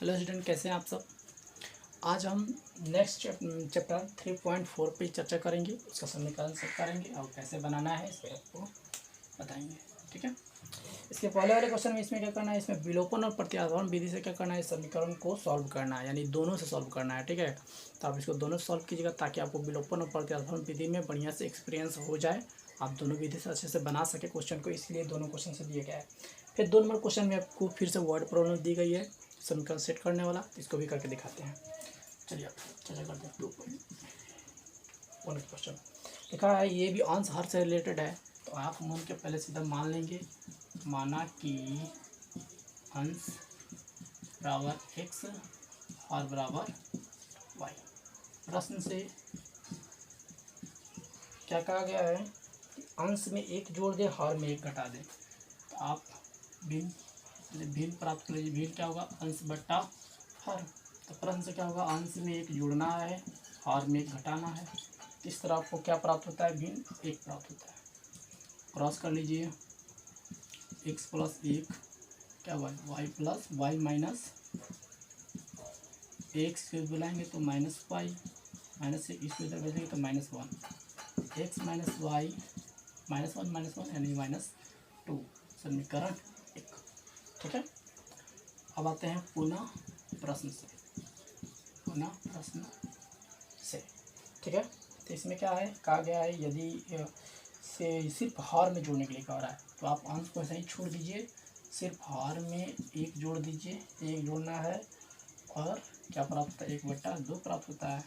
Hello student, कैसे हैं आप सब। आज हम नेक्स्ट चैप्टर 3.4 पे चर्चा करेंगे। उसका समीकरण सेट करेंगे और कैसे बनाना है इस पर आपको बताएंगे। ठीक है, इसके पहले वाले क्वेश्चन में इसमें क्या करना है, इसमें विलोपन और प्रत्यारोपण विधि से क्या करना है, समीकरण को सॉल्व करना है, यानी दोनों से सॉल्व करना है। ठीक है, तो आप इसको दोनों से सॉल्व कीजिएगा ताकि आपको विलोपन और प्रत्यारोपण विधि में बढ़िया से एक्सपीरियंस हो जाए, आप दोनों विधि से अच्छे से बना सके क्वेश्चन को। इसलिए दोनों क्वेश्चन से दिए गया है। फिर 2 नंबर क्वेश्चन में आपको फिर से वर्ड प्रॉब्लम दी गई है, समीकरण सेट करने वाला, इसको भी करके दिखाते हैं। चलिए आप चर्चा करते हैं। 2.1 क्वेश्चन लिखा है, ये भी अंश हर से रिलेटेड है, तो आप मूल के पहले सीधा मान लेंगे, माना कि अंश बराबर x और बराबर y। प्रश्न से क्या कहा गया है, अंश में 1 जोड़ दे, हर में 1 घटा दे। तो आप भिन्न प्राप्त कर लीजिए। भिन्न क्या होगा, अंश बट्टा हर। तो प्रश्न से क्या होगा, अंश में 1 जोड़ना है, हर में 1 घटाना है। इस तरह आपको क्या प्राप्त होता है, भिन्न 1 प्राप्त होता है। क्रॉस कर लीजिए, x प्लस 1 क्या हुआ, y plus y minus x को बुलाएंगे तो माइनस वाई, माइनस एक इसको इधर भेजेंगे तो -1, एक्स माइनस वाई -1 यानी -2, समीकरण 1। ठीक है, अब आते हैं पुनः प्रश्न से। ठीक है, तो इसमें क्या है, कहा गया है यदि से सिर्फ हार में जोड़ने के लिए कह रहा है, तो आप अंश को ऐसे ही छोड़ दीजिए, सिर्फ हार में 1 जोड़ दीजिए, 1 जोड़ना है और क्या प्राप्त होता है, 1/2 प्राप्त होता है।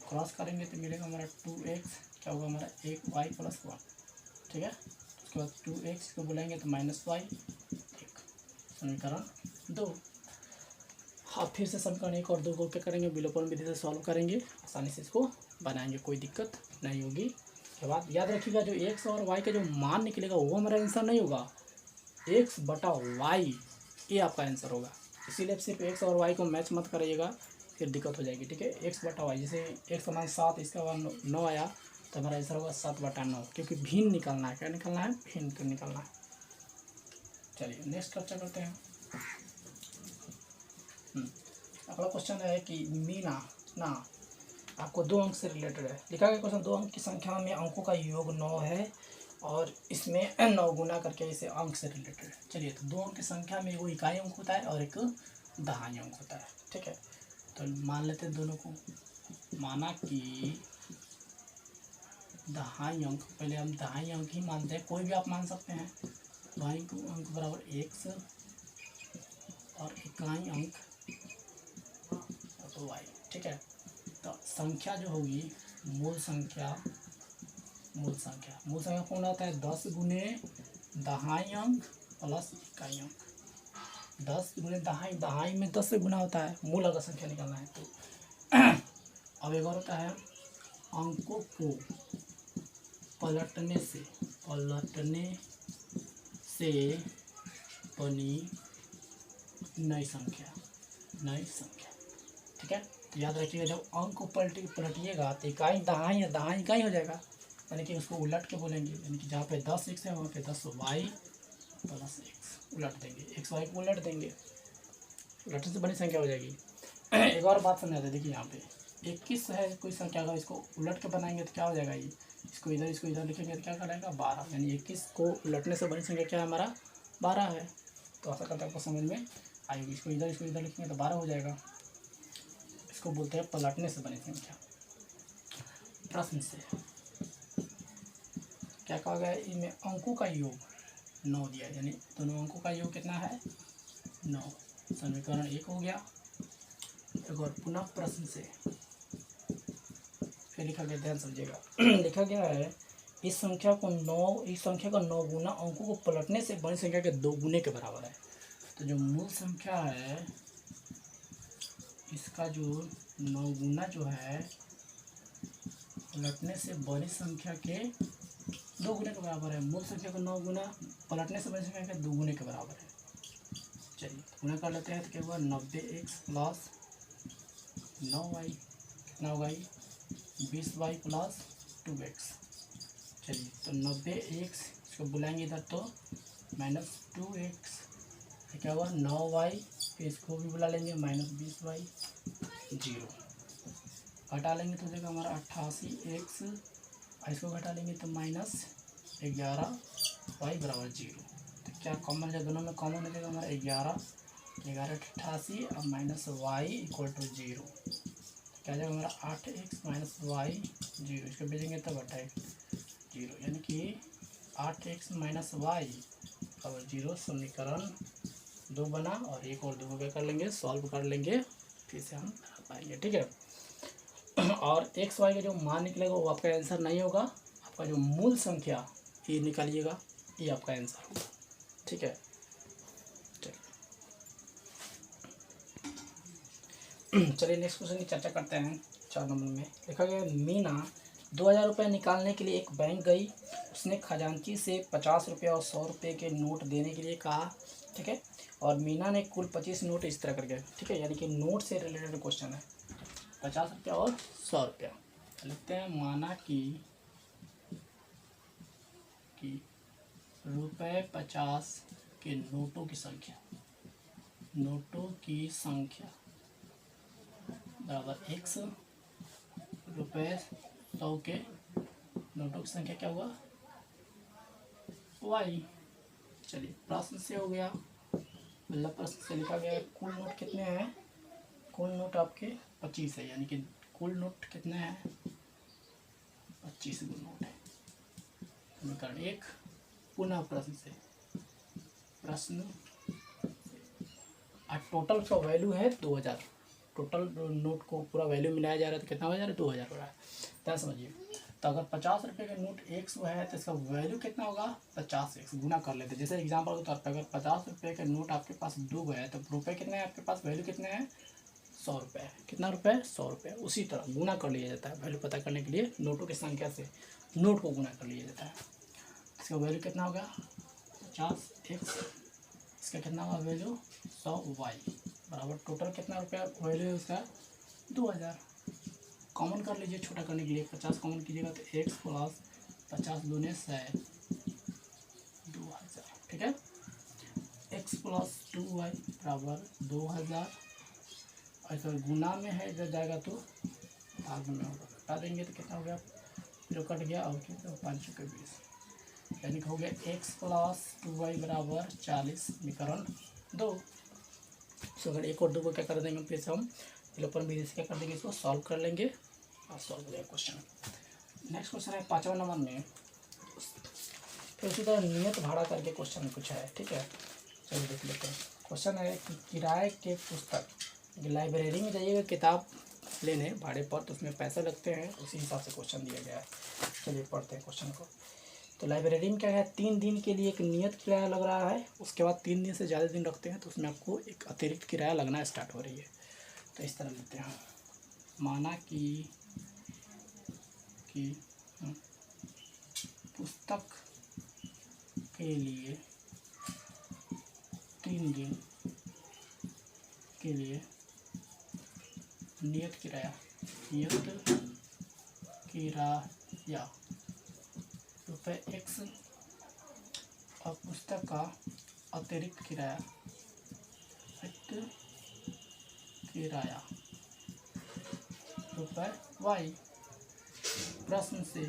क्रॉस करेंगे तो मिलेगा हमारा 2x, क्या होगा हमारा 1y प्लस 1। ठीक है, उसके बाद 2x को बुलाएंगे तो -y 1, समीकरण 2। हाँ, फिर से समीकरण 1 और 2 को क्या करेंगे, विलोपन विधि से सॉल्व करेंगे, आसानी से इसको बनाएंगे, कोई दिक्कत नहीं होगी। के बाद याद रखिएगा, जो x और y का जो मान निकलेगा वो हमारा आंसर नहीं होगा, x/y ये आपका आंसर होगा। इसीलिए सिर्फ x और y को मैच मत करिएगा, फिर दिक्कत हो जाएगी। ठीक है, x/y, जैसे x का मान 7, इसका मान 9 आया, तो हमारा आंसर होगा 7/9, क्योंकि भिन्न निकालना है। क्या निकालना है, भिन्न निकालना है। चलिए नेक्स्ट चर्चा करते हैं। अगला क्वेश्चन है कि मीना ना आपको 2 अंक से रिलेटेड है। लिखा गया क्वेश्चन, 2 अंक की संख्या में अंकों का योग 9 है और इसमें 9 गुना करके इसे अंक से रिलेटेड है। चलिए, तो 2 अंक की संख्या में वो इकाई अंक होता है और एक दहाई अंक होता है। ठीक है, तो मान लेते हैं दोनों को, माना कि दहाई अंक, पहले हम दहाई अंक ही मानते हैं, कोई भी आप मान सकते हैं। दहाई अंक बराबर x और इकाई अंक तो y। ठीक है, तो संख्या जो होगी, मूल संख्या कौन होता है, 10 गुने दहाई अंक प्लस इकाई अंक। 10 गुने दहाई में 10 से गुना होता है, मूल अगर संख्या निकालना है तो। अब एक और होता है, अंकों को पलटने से बनी नई संख्या। ठीक है, तो याद रखिएगा, जब अंक को पलटिएगा तो इकाई दहाई या दहाई इकाई हो जाएगा, यानी कि उसको उलट के बोलेंगे, यानी कि जहाँ पे 10x है वहाँ पे 10y प्लस x उलट देंगे, xy को उलट देंगे, उलटने से बड़ी संख्या हो जाएगी। एक और बात समझाते, देखिए यहाँ पे 21 है कोई संख्या, अगर इसको उलट के बनाएंगे तो क्या हो जाएगा, ये इसको इधर लिखेंगे तो क्या करेगा, 12, यानी 21 को उलटने से बड़ी संख्या क्या है, हमारा 12 है। तो आशा करता है आपको समझ में आएगी। इसको इधर लिखेंगे तो 12 हो जाएगा, इसको बोलते हैं पलटने से बनी संख्या। प्रश्न से क्या कहा गया है, इनमें अंकों का योग 9 दिया, यानी दोनों अंकों का योग कितना है, 9, समीकरण 1 हो गया। एक और पुनः प्रश्न से फिर लिखा गया, ध्यान समझिएगा। लिखा गया है, इस संख्या का 9 गुना अंकों को पलटने से बड़ी संख्या के 2 गुने के बराबर है। तो जो मूल संख्या है, इसका जो 9 गुना जो है, पलटने से बड़ी संख्या के 2 गुने के बराबर है। मूल संख्या को 9 गुना पलटने से बड़ी संख्या के 2 गुने के बराबर है। चलिए गुना कर लेते हैं, तो क्या हुआ, 90x प्लस 9y, कितना होगा, 20y प्लस 2x। चलिए, तो 90x इसको बुलाएंगे इधर तो -2x, क्या हुआ, 9y फिर इसको भी बुला लेंगे -20y 0, घटा लेंगे तो देगा हमारा 88x, इसको घटा लेंगे तो -11y बराबर 0। तो क्या कॉमन है, दोनों में कॉमन हो जाएगा हमारा 11, 88 और -y इक्वल टू 0, क्या जाएगा हमारा 8x - y 0, इसको भेजेंगे तब 8x 0, यानी कि 8x - y बराबर 0 समीकरण 2 बना। और एक और 2 को क्या कर लेंगे, सॉल्व कर लेंगे, फिर से हम पाएंगे, ठीक है। और एक्स वाई का जो मान निकलेगा वो आपका आंसर नहीं होगा, आपका जो मूल संख्या ये निकालिएगा, ये आपका आंसर होगा, ठीक है। चलिए नेक्स्ट क्वेश्चन की चर्चा करते हैं। 4 नंबर में लिखा गया, मीना 2000 रुपये निकालने के लिए एक बैंक गई, उसने खजांची से 50 रुपये और 100 रुपये के नोट देने के लिए कहा, ठीक है। और मीना ने कुल 25 नोट इस तरह करके, ठीक है, यानी कि नोट से रिलेटेड क्वेश्चन है, 50 रुपया और 100 रुपया। लिखते हैं, माना कि रुपये 50 के नोटों की संख्या बराबर x, रुपये 100 के नोटों की संख्या क्या हुआ, y। चलिए प्रश्न से हो गया, मतलब प्रश्न से लिखा गया कुल नोट कितने हैं, कुल नोट आपके 25 है, यानी कि कुल नोट कितने हैं, 25 गो नोट है। समीकरण 1, पुनः प्रश्न टोटल का वैल्यू है 2000, टोटल नोट को पूरा वैल्यू मिलाया जा रहा है तो कितना हो जा रहा है, 2000 हो रहा है। क्या समझिए, तो अगर 50 रुपये का नोट 100 है तो इसका वैल्यू कितना होगा, 50x, गुना कर लेते हैं। जैसे एग्जांपल के तौर पर अगर 50 रुपये का नोट आपके पास 2 है तो रुपये कितने हैं आपके पास, वैल्यू कितने हैं, 100 रुपये। कितना रुपये, 100 रुपये। उसी तरह गुना कर लिया जाता है, वैल्यू पता करने के लिए नोटों की संख्या से नोट को गुना कर लिया जाता है। इसका वैल्यू कितना होगा, 50x, इसका कितना होगा वैल्यू 100y बराबर टोटल कितना रुपया वैल्यू है उसका, 2000। कॉमन कर लीजिए छोटा करने के लिए, 50 कॉमन कीजिएगा तो x प्लस 50 दूने 100 2000, ठीक है। x प्लस 2y बराबर 2000, और गुना में है इधर जाएगा तो भाग में होगा, हटा देंगे तो कितना हो गया, 0 कट गया और कितना 5 के 20, यानी कि हो गया x प्लस 2y बराबर 40 समीकरण 2। तो अगर एक और 2 को क्या कर देंगे, फिर से हम विलोपन विधि से क्या कर देंगे, इसको सॉल्व कर लेंगे और सॉल्व हो गया क्वेश्चन। नेक्स्ट क्वेश्चन है 5वां नंबर में, फिर उसी तरह नियत भाड़ा करके क्वेश्चन कुछ है, ठीक है। चलिए देख लेते हैं। क्वेश्चन है कि किराए के पुस्तक, लाइब्रेरी में जाइएगा किताब लेने भाड़े पर तो उसमें पैसे लगते हैं, उसी हिसाब से क्वेश्चन दिया गया है। चलिए पढ़ते हैं क्वेश्चन को। तो लाइब्रेरी में क्या है, 3 दिन के लिए एक नियत किराया लग रहा है, उसके बाद 3 दिन से ज़्यादा दिन रखते हैं तो उसमें आपको एक अतिरिक्त किराया लगना स्टार्ट हो रही है। तो इस तरह लेते हैं, माना कि पुस्तक के लिए 3 दिन के लिए नियत किराया रुपये x और पुस्तक का अतिरिक्त किराया रुपये y। प्रश्न से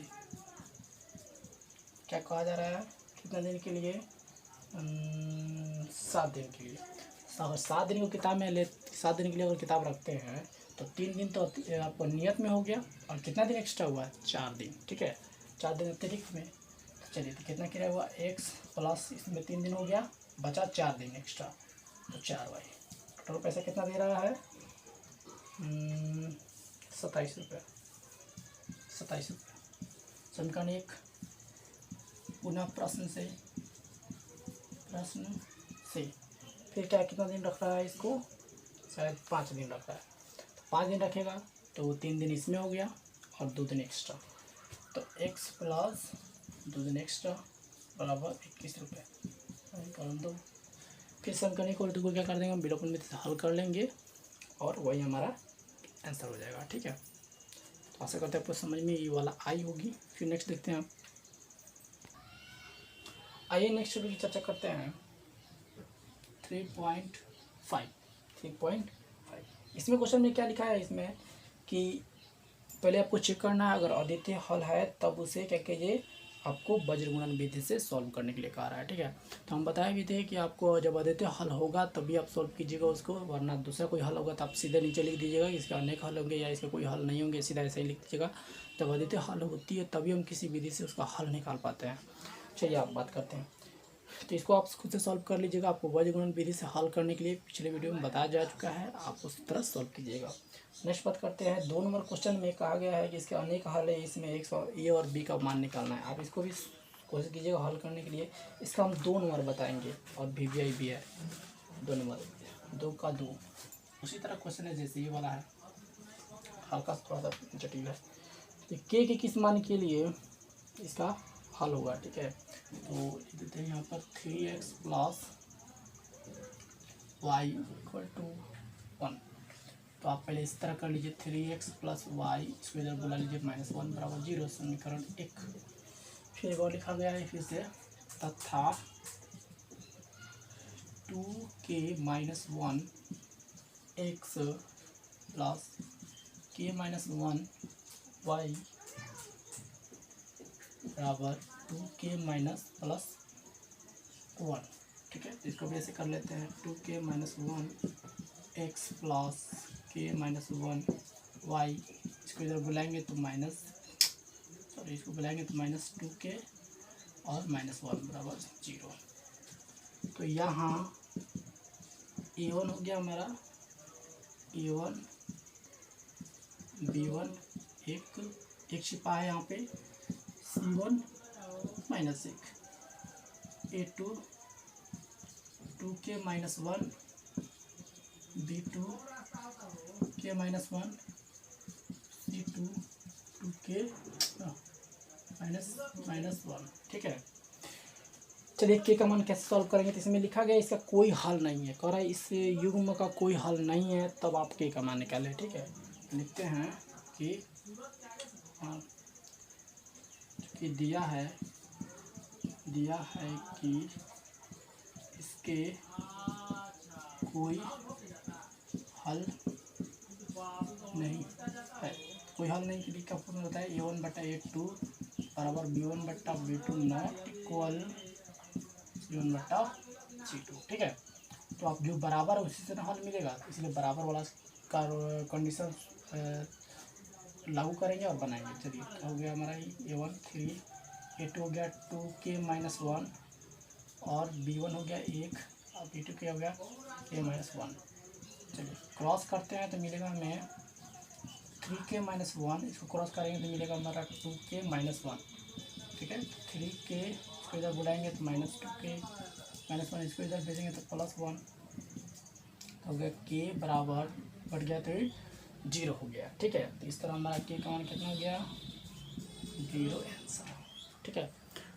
क्या कहा जा रहा है, कितने दिन के लिए, 7 दिन के लिए। अगर 7 दिन को किताब में 7 दिन के लिए अगर किताब रखते हैं तो 3 दिन तो आपको नियत में हो गया, और कितना दिन एक्स्ट्रा हुआ, 4 दिन, ठीक है, 4 दिन अतिरिक्त में। चलिए तो कितना किराया हुआ, x प्लस इसमें 3 दिन हो गया, बचा 4 दिन एक्स्ट्रा, तो 4y। टोटल पैसा कितना दे रहा है, 27 रुपये। समीकरण 1, पुनः प्रश्न से फिर क्या कितना दिन रख रहा है इसको, शायद 5 दिन रख रहा है, तो 5 दिन रखेगा तो 3 दिन इसमें हो गया और 2 दिन एक्स्ट्रा, तो x प्लस 2 दिन एक्स्ट्रा बराबर 21 रुपये। समीकरण 2, फिर समीकरण 1 और 2 को क्या कर देंगे, हम विलोपन में हल कर लेंगे और वही हमारा आंसर हो जाएगा, ठीक है। तो आशा करते हैं आपको समझ में ये वाला आई होगी। फिर नेक्स्ट देखते हैं, आइए नेक्स्ट टॉपिक की चर्चा करते हैं 3.5। 3.5। इसमें क्वेश्चन में क्या लिखा है इसमें कि पहले आपको चेक करना है, अगर अद्वितीय हल है तब उसे क्या कीजिए, आपको वज्र गुणन विधि से सॉल्व करने के लिए कहा रहा है। ठीक है, तो हम बताए भी थे कि आपको जब अद्वितीय हल होगा तभी आप सॉल्व कीजिएगा उसको, वरना दूसरा कोई हल होगा तो आप सीधे नीचे लिख दीजिएगा इसके अनेक हल होंगे या इसके कोई हल नहीं होंगे, सीधा ऐसे ही लिख दीजिएगा। जब अद्वितीय हल होती है तभी हम किसी विधि से उसका हल निकाल पाते हैं। चलिए आप बात करते हैं, तो इसको आप खुद से सॉल्व कर लीजिएगा। आपको वज्र गुणन विधि से हल करने के लिए पिछले वीडियो में बताया जा चुका है, आप उस तरह सॉल्व कीजिएगा। नेक्स्ट बात करते हैं, 2 नंबर क्वेश्चन में कहा गया है कि इसके अनेक हल है, इसमें ए और बी का मान निकालना है। आप इसको भी कोशिश कीजिएगा हल करने के लिए। इसका हम 2 नंबर बताएंगे और VVI भी है 2 नंबर, 2 का 2 उसी तरह क्वेश्चन है जैसे ये वाला है, हल्का थोड़ा सा जटिल है। तो के किस मान के लिए इसका हल होगा। ठीक है, तो लिख देते हैं यहाँ पर 3x plus Y equal to 1। तो आप पहले इस तरह कर लीजिए, 3x प्लस वाई, इसको इधर बुला लीजिए -1 बराबर 0, समीकरण 1। फिर वो लिखा गया है फिर से, तथा 2k - 1 x plus k - 1 y बराबर 2k प्लस 1। ठीक है, तो इसको भी ऐसे कर लेते हैं, 2k - 1 x plus k - 1 y, इसको इधर बुलाएंगे तो इसको बुलाएंगे तो -2k और -1 बराबर 0। तो यहाँ a1 हो गया हमारा, a1 b1 एक छिपा है यहाँ पे, c1 -1, a2 2k - 1 b2 k - 1 c2 2k -1। ठीक है, चलिए के का मान कैसे सॉल्व करेंगे। तो इसमें लिखा गया इसका कोई हल नहीं है, कह रहा है इस युग्म का कोई हल नहीं है, तब आप के का मान निकालें। ठीक है, लिखते हैं कि दिया है कि इसके कोई हल नहीं है। कोई हल नहीं, कि का फॉर्मूला होता है a1/a2 बराबर b1/b2 नॉट इक्वल c1/c2। ठीक है, तो आप जो बराबर है उसी से ना हल मिलेगा, तो इसलिए बराबर वाला का कंडीशन लागू करेंगे और बनाएंगे। चलिए हो गया हमारा a1 3, a2 हो गया 2k - 1 और b1 हो गया 1 और b2 क्या हो गया k - 1। चलिए क्रॉस करते हैं तो मिलेगा हमें 3k - 1, इसको क्रॉस करेंगे तो मिलेगा हमारा 2k - 1। ठीक है, 3k इसको इधर बुलाएंगे तो -2k -1, इसको इधर भेजेंगे तो +1, तो हो गया k बराबर बढ़ गया तो 0 हो गया। ठीक है, तो इस तरह हमारा के का मान कितना हो गया 0 आंसर। ठीक है,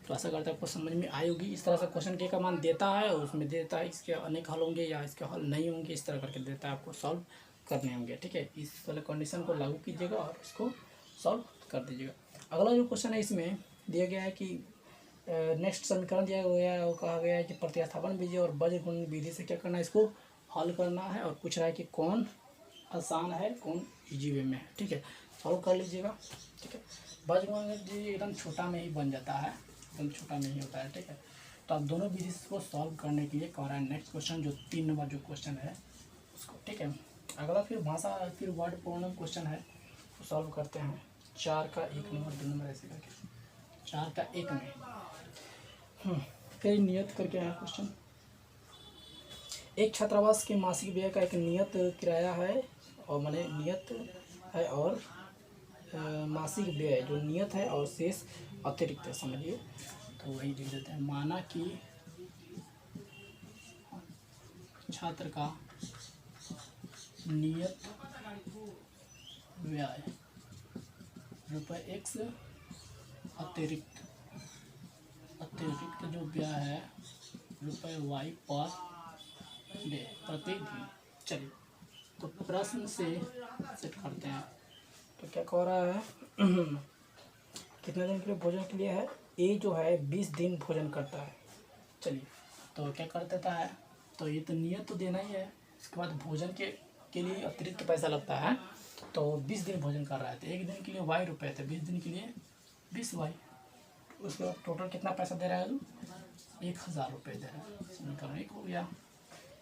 तो ऐसा करते हैं आपको समझ में आई होगी। इस तरह से क्वेश्चन के का मान देता है और उसमें देता है इसके अनेक हल होंगे या इसके हल नहीं होंगे, इस तरह करके देता है, आपको सॉल्व करने होंगे। ठीक है, इस वाले कंडीशन को लागू कीजिएगा और इसको सॉल्व कर दीजिएगा। अगला जो क्वेश्चन है इसमें दिया गया है कि नेक्स्ट समीकरण दिया गया है और कहा गया है कि प्रतिस्थापन विधि और वज्र गुणन विधि से क्या करना है, इसको हल करना है, और पूछ रहा है कि कौन आसान है कौन इजी वे में है। ठीक है, सॉल्व कर लीजिएगा। ठीक है, वज्र गुणन विधि एकदम छोटा में ही बन जाता है, एकदम छोटा में ही होता है। ठीक है, तो आप दोनों विधि को सॉल्व करने के लिए कह रहा है नेक्स्ट क्वेश्चन जो 3 नंबर जो क्वेश्चन है उसको। ठीक है, अगला फिर भाषा फिर वर्ड प्रॉब्लम क्वेश्चन है, तो सॉल्व करते हैं। 4 का 1 नंबर 2 नंबर ऐसे करके 4 का 1 में फिर नियत करके आया क्वेश्चन। एक छात्रावास के मासिक व्यय का एक नियत किराया है और माने नियत है और मासिक व्यय जो नियत है और शेष अतिरिक्त है, समझिए। तो वही लिख देते हैं, माना कि छात्र का नियत व्यय ₹X अतिरिक्त जो व्यय है ₹Y पर डे प्रत्येक दिन। चलिए तो प्रश्न से सेट करते हैं। तो क्या कह रहा है कितने दिन के लिए भोजन के लिए है, ए जो है 20 दिन भोजन करता है। चलिए तो क्या कर देता है, तो ये तो नियत तो देना ही है, उसके बाद भोजन के लिए अतिरिक्त पैसा लगता है, तो 20 दिन भोजन कर रहा है तो एक दिन के लिए वाई रुपये थे, 20 दिन के लिए 20 वाई, उसके बाद टोटल कितना पैसा दे रहा है, 1000 रुपये दे रहा है। समीकरण 1 हो गया।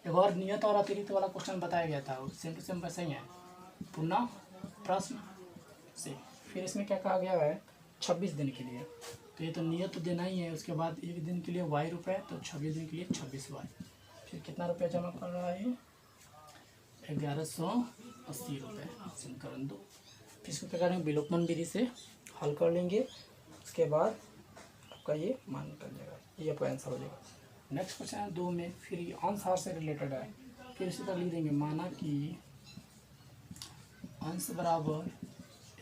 एक और नियत और अतिरिक्त वाला क्वेश्चन बताया गया था, सेम टू सेम वैसे ही है, पुनः प्रश्न से। फिर इसमें क्या कहा गया है, 26 दिन के लिए, तो ये तो नियत तो देना ही है, उसके बाद एक दिन के लिए वाई रुपये, तो 26 दिन के लिए 26 वाई, फिर कितना रुपया जमा कर रहा है, 1180 रुपये। समीकरण 2। फिर इसको क्या करेंगे, विलोपन विधि से हल कर लेंगे, उसके बाद आपका ये मान निकल जाएगा, ये आपका आंसर हो जाएगा। नेक्स्ट क्वेश्चन है 2 में, फिर ये अंश हार से रिलेटेड है, फिर इसी तरह लिख देंगे, माना कि अंश बराबर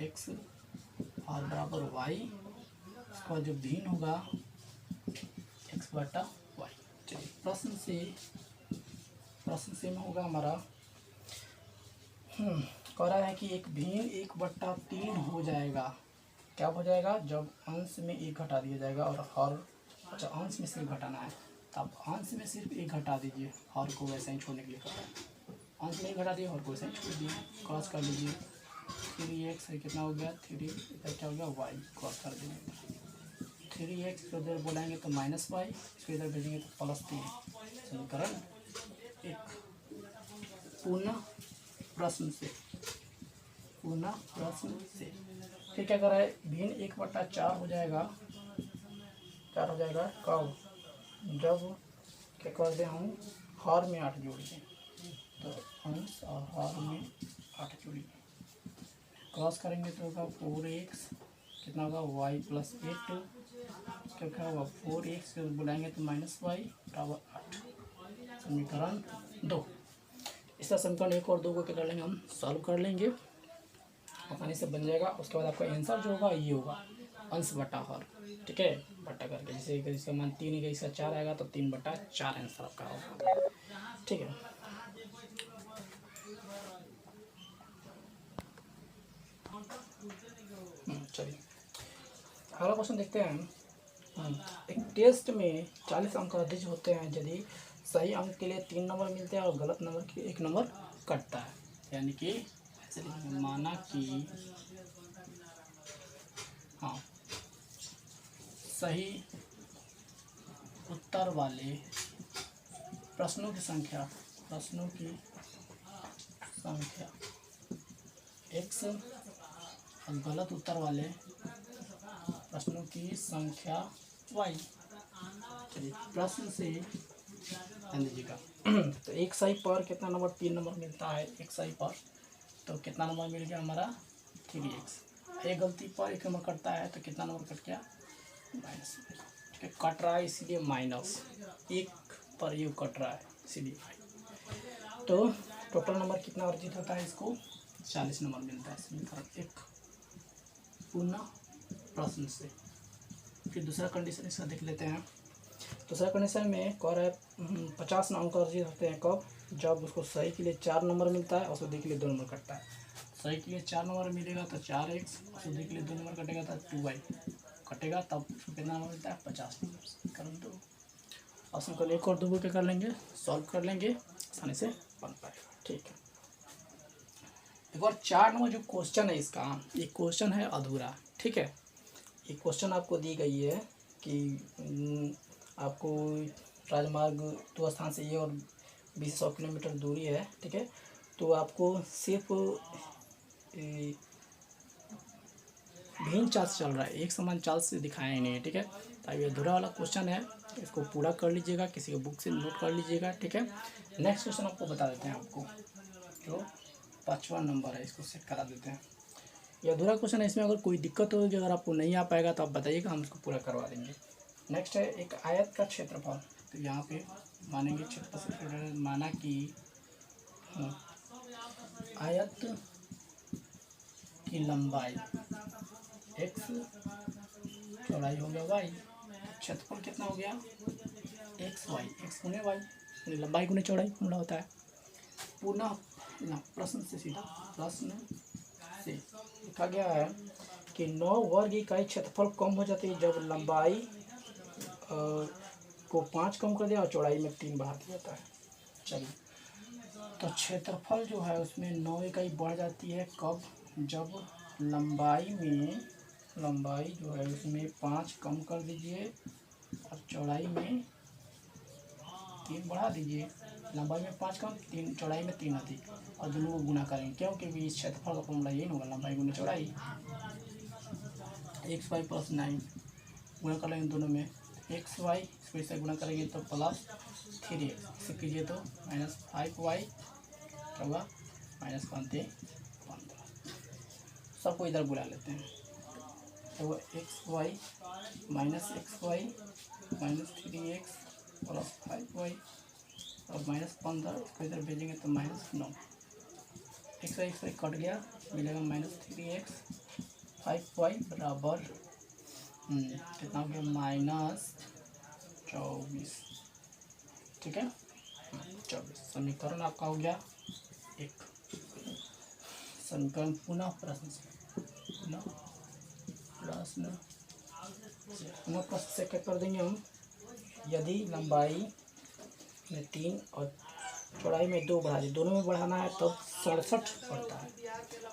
x और बराबर y, उसके बाद जो भिन्न होगा x बटा y। चलिए प्रश्न से में होगा हमारा, कह रहा है कि एक भिन्न 1/3 हो जाएगा, क्या हो जाएगा, जब अंश में 1 घटा दिया जाएगा और हर, अच्छा अंश में सिर्फ घटाना है, तो आप अंश में सिर्फ 1 घटा दीजिए, हर को वैसे ही छोड़ने के लिए कर रहा है, अंश में 1 घटा दिए, हर को वैसे ही छोड़ दिए, क्रॉस कर लीजिए, 3x है कितना हो गया, 3 इधर क्या हो गया, y क्रॉस कर देंगे, 3x को इधर बोलेंगे तो -y, इसको इधर भेजेंगे तो +3। समीकरण 1। पुनः प्रश्न से फिर क्या कर रहा है, भिन्न 1/4 हो जाएगा, 4 हो जाएगा कब, जब क्या कर दें हम, हर में 8 जोड़िए, तो अंश और हर में 8 जोड़िए, क्रॉस करेंगे तो होगा 4x, कितना होगा y + 8, क्या होगा 4x बुलाएंगे तो -y बराबर 8। समीकरण 2। इसका समीकरण 1 और 2 को क्या कर लेंगे, हम सॉल्व कर लेंगे, आसानी से बन जाएगा। उसके बाद आपका आंसर जो होगा ये होगा अंश बटा हर, ठीक है, बटा करके, जैसे इसका मान 3 है, इसका 4 आएगा तो 3/4 आंसर आपका होगा, ठीक है। चलिए अगला क्वेश्चन देखते हैं। एक टेस्ट में 40 अंक अधिक होते हैं, यदि सही अंक के लिए 3 नंबर मिलते हैं और गलत नंबर के 1 नंबर कटता है, यानी कि ऐसे लिखेंगे, माना कि हाँ सही उत्तर वाले प्रश्नों की संख्या x और गलत उत्तर वाले प्रश्नों की संख्या y। चलिए प्रश्न से ध्यान दीजिएगा। तो एक सही पर कितना नंबर, 3 नंबर मिलता है एक सही पर, तो कितना नंबर मिल गया हमारा, 3x। एक गलती पर 1 नंबर कटता है तो कितना नंबर कट गया, -, ठीक है, कट रहा है इसीलिए -1 पर ये कट रहा है इसीलिए। तो टोटल नंबर कितना अर्जित होता है, इसको 40 नंबर मिलता है। समीकरण 1। पुनः प्रश्न से फिर दूसरा कंडीशन इसका देख लेते हैं। दूसरा कंडीशन में कह रहा है 50 अंक अर्जित होते हैं कब, जब उसको सही के लिए 4 नंबर मिलता है और शुद्ध के लिए 2 नंबर कटता है। सही के लिए 4 नंबर मिलेगा तो 4x, और शुद्ध के लिए 2 नंबर कटेगा तो 2y कटेगा, तब उसको कितना नंबर मिलता है, 50 नंबर। समीकरण 2। ऑप्शन को 1 और 2 को क्या कर लेंगे, सॉल्व कर लेंगे, आसानी से बन पाएगा, ठीक है। एक और 4 नंबर जो क्वेश्चन है इसका, ये क्वेश्चन है अधूरा, ठीक है। ये क्वेश्चन आपको दी गई है कि आपको राजमार्ग 2 स्थान से ये और 20-100 किलोमीटर दूरी है, ठीक है, तो आपको सिर्फ भिन्न चाल से चल रहा है, एक समान चाल से दिखाया ही नहीं है, ठीक है। तो ये अधूरा वाला क्वेश्चन है, इसको पूरा कर लीजिएगा, किसी के बुक से नोट कर लीजिएगा, ठीक है। नेक्स्ट क्वेश्चन आपको बता देते हैं, आपको जो 5वां नंबर है इसको सेट करा देते हैं। ये अधूरा क्वेश्चन है, इसमें अगर कोई दिक्कत होगी, अगर आपको नहीं आ पाएगा तो आप बताइएगा, हम इसको पूरा करवा देंगे। नेक्स्ट है एक आयत का क्षेत्रफल, तो यहाँ पे मानेंगे क्षेत्रफल से, माना कि आयत की लंबाई x, चौड़ाई हो गया y, क्षेत्रफल कितना हो गया xy, x गुने y, लंबाई गुने चौड़ाई फॉर्मूला होता है। पुनः प्रश्न से सीधा प्रश्न से लिखा गया है कि 9 वर्ग इकाई क्षेत्रफल कम हो जाती है जब लंबाई को 5 कम कर दिया और चौड़ाई में 3 बढ़ा दिया जाता है। चलिए तो क्षेत्रफल जो है उसमें 9 इकाई बढ़ जाती है कब, जब लंबाई जो है उसमें 5 कम कर दीजिए और चौड़ाई में 3 बढ़ा दीजिए। लंबाई में 5 कम, 3 चौड़ाई में 3 अधिक, और दोनों को गुना करेंगे क्योंकि इस क्षेत्रफल का फॉर्मूला यही होगा, लंबाई गुना चौड़ाई। xy + 9 गुना कर लेंगे दोनों में, xy इसको इससे गुना करेंगे तो +3x, इसे कीजिए तो -5y क्या होगा, -15। सबको इधर बुला लेते हैं तो वो xy -3x + 5y और -15, इसको इधर भेजेंगे तो -9। xy कट गया, मिलेगा -3x 5y बराबर कितना हो गया, -24। ठीक है, 24 समीकरण आपका हो गया 1। समीकरण पुनः प्रश्न से क्या कर देंगे हम, यदि लंबाई में 3 और चौड़ाई में 2 बढ़ा दी, दोनों में बढ़ाना है तब 67 पड़ता है,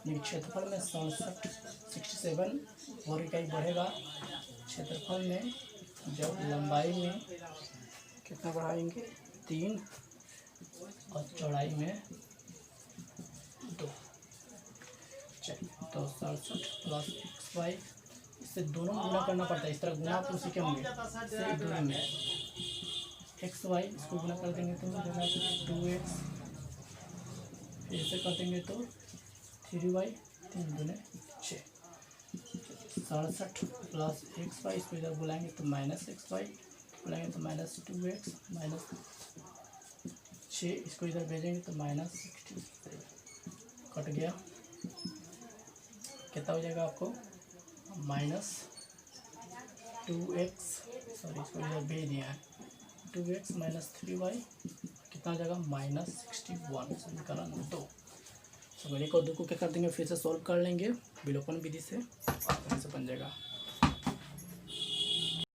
लेकिन क्षेत्रफल में 67 वर्ग इकाई बढ़ेगा। क्षेत्रफल में जब लंबाई में कितना बढ़ाएंगे, 3 और चौड़ाई में 2। चलिए तो 67 + xy, इससे दोनों गुना करना पड़ता है, इस तरह गुना तो उसी के होंगे से दूरी में xy, इसको गुना कर देंगे तो हो जाएगा 2x, ऐसे कर देंगे तो 3y, 3 दूने 6। 67 + xy, इसको इधर बुलाएंगे तो -xy, बुलाएंगे तो -2x -6, इसको इधर भेजेंगे तो -60। कट गया, कितना हो जाएगा आपको, -2x, सॉरी इसको इधर भेज दिया है, 2x -3y कितना हो जाएगा, -61। समीकरण 2। समीकरण 2 को क्या कर देंगे, फिर से सॉल्व कर लेंगे विलोपन विधि से, बन जाएगा।